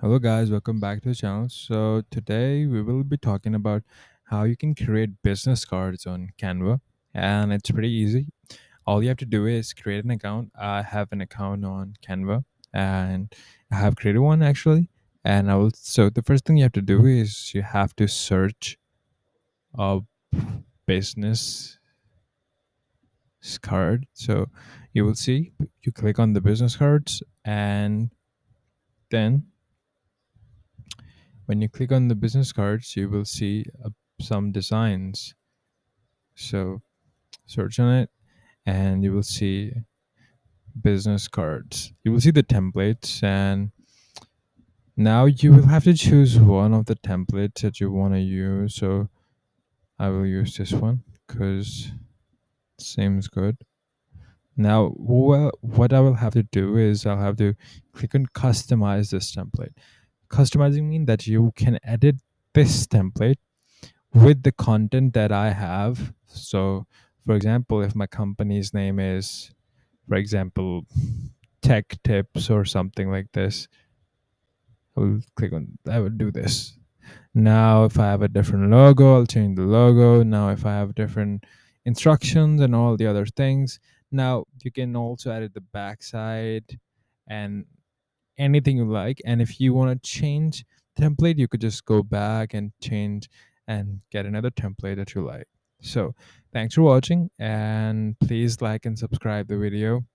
Hello, guys, welcome back to the channel. So, today we will be talking about how you can create business cards on Canva, and it's pretty easy. All you have to do is create an account. I have an account on Canva, and I have created one actually. And I will. So, the first thing you have to do is you have to search a business card. So, you will see you click on the business cards, and then when you click on the business cards, you will see some designs. So search on it and you will see business cards. You will see the templates, and now you will have to choose one of the templates that you want to use. So I will use this one because it seems good. Now, what I will have to do is I'll have to click on customize this template. Customizing means that you can edit this template with the content that I have. So, for example, if my company's name is, for example, tech tips or something like this, I would do this. Now, if I have a different logo, I'll change the logo. Now, if I have different instructions and all the other things, now you can also edit the backside and anything you like. And if you want to change template, you could just go back and change and get another template that you like. So thanks for watching, and please like and subscribe the video.